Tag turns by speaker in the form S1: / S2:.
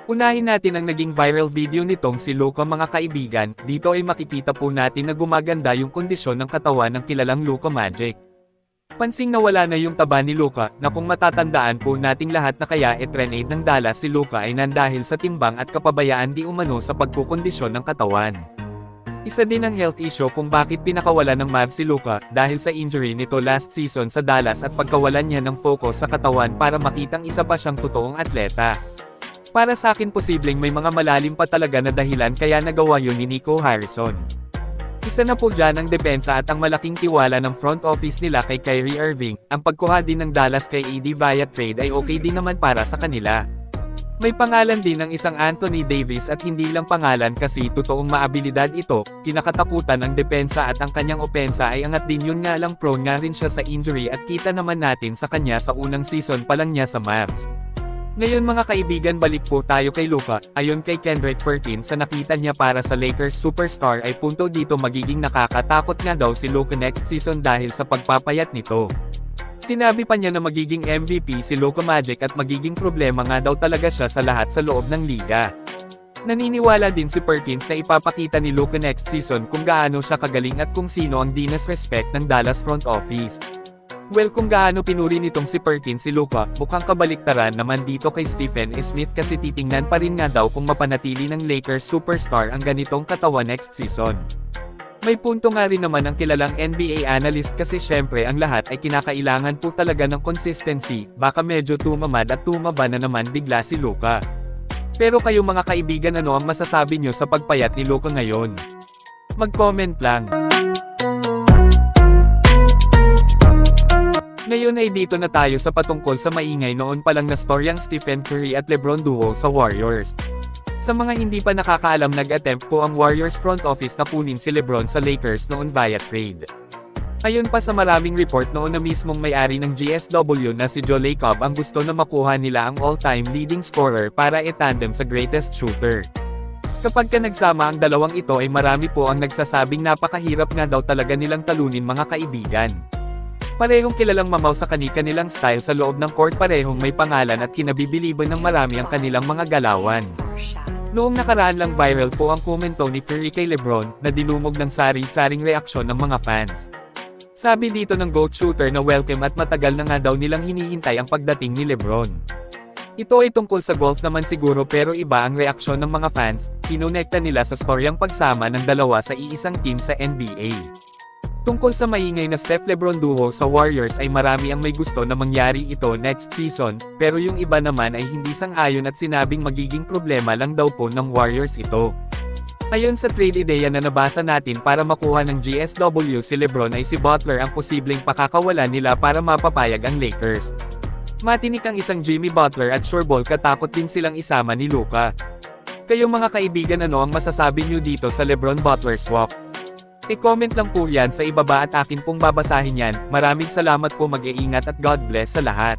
S1: Unahin natin ang naging viral video nitong si Luka mga kaibigan, dito ay makikita po natin na gumaganda yung kondisyon ng katawan ng kilalang Luka Magic. Pansing nawala na yung taba ni Luka, na kung matatandaan po nating lahat na kaya trend ng Dallas si Luka ay nandahil sa timbang at kapabayaan di umano sa pagkukondisyon ng katawan. Isa din ang health issue kung bakit pinakawalan ng Mavs si Luka, dahil sa injury nito last season sa Dallas at pagkawalan niya ng focus sa katawan para makitang isa pa siyang totoong atleta. Para sa akin posibleng may mga malalim pa talaga na dahilan kaya nagawa yun ni Nico Harrison. Isa na po dyan ang depensa at ang malaking tiwala ng front office nila kay Kyrie Irving. Ang pagkuha din ng Dallas kay AD via trade ay okay din naman para sa kanila. May pangalan din ng isang Anthony Davis at hindi lang pangalan kasi totoong maabilidad ito, kinakatakutan ang depensa at ang kanyang opensa ay angat din, yun nga lang prone nga rin siya sa injury at kita naman natin sa kanya sa unang season pa lang niya sa Mavs. Ngayon mga kaibigan, balik po tayo kay Luka. Ayon kay Kendrick Perkins, sa nakita niya para sa Lakers superstar ay punto dito magiging nakakatakot nga daw si Luka next season dahil sa pagpapayat nito. Sinabi pa niya na magiging MVP si Luka Magic at magiging problema nga daw talaga siya sa lahat sa loob ng liga. Naniniwala din si Perkins na ipapakita ni Luka next season kung gaano siya kagaling at kung sino ang disrespect ng Dallas front office. Well, kung gaano pinuri nitong si Perkins si Luka, mukhang kabaliktaran naman dito kay Stephen A. Smith kasi titingnan pa rin nga daw kung mapanatili ng Lakers superstar ang ganitong katawan next season. May punto nga rin naman ang kilalang NBA analyst kasi syempre ang lahat ay kinakailangan po talaga ng consistency, baka medyo tumamad at tumaba na naman bigla si Luka. Pero kayo mga kaibigan, ano ang masasabi nyo sa pagpayat ni Luka ngayon? Mag-comment lang. Ngayon ay dito na tayo sa patungkol sa maingay noon pa lang na storyang Stephen Curry at LeBron duo sa Warriors. Sa mga hindi pa nakakaalam, nag-attempt po ang Warriors front office na kunin si LeBron sa Lakers noon via trade. Ayon pa sa maraming report, noon na mismong may-ari ng GSW na si Joe Lacob ang gusto na makuha nila ang all-time leading scorer para i-tandem sa greatest shooter. Kapag ka nagsama ang dalawang ito ay marami po ang nagsasabing napakahirap nga daw talaga nilang talunin mga kaibigan. Parehong kilalang mamaw sa kani-kanilang style sa loob ng court, parehong may pangalan at kinabibiliban ng marami ang kanilang mga galawan. Noong nakaraan lang viral po ang komento ni Curry kay LeBron, na dilumog ng sari-saring reaksyon ng mga fans. Sabi dito ng GOAT shooter na welcome at matagal na nga daw nilang hinihintay ang pagdating ni LeBron. Ito ay tungkol sa golf naman siguro, pero iba ang reaksyon ng mga fans, kinonekta nila sa storyang pagsama ng dalawa sa iisang team sa NBA. Tungkol sa maingay na Steph-LeBron duo sa Warriors ay marami ang may gusto na mangyari ito next season, pero yung iba naman ay hindi sang-ayon at sinabing magiging problema lang daw po ng Warriors ito. Ayon sa trade ideya na nabasa natin, para makuha ng GSW si LeBron ay si Butler ang posibleng pakakawalan nila para mapapayag ang Lakers. Matinik ang isang Jimmy Butler at sureball katakot din silang isama ni Luka. Kayo mga kaibigan, ano ang masasabi nyo dito sa LeBron-Butler swap? I-comment lang po yan sa ibaba at akin pong babasahin yan. Maraming salamat po, mag-iingat at God bless sa lahat.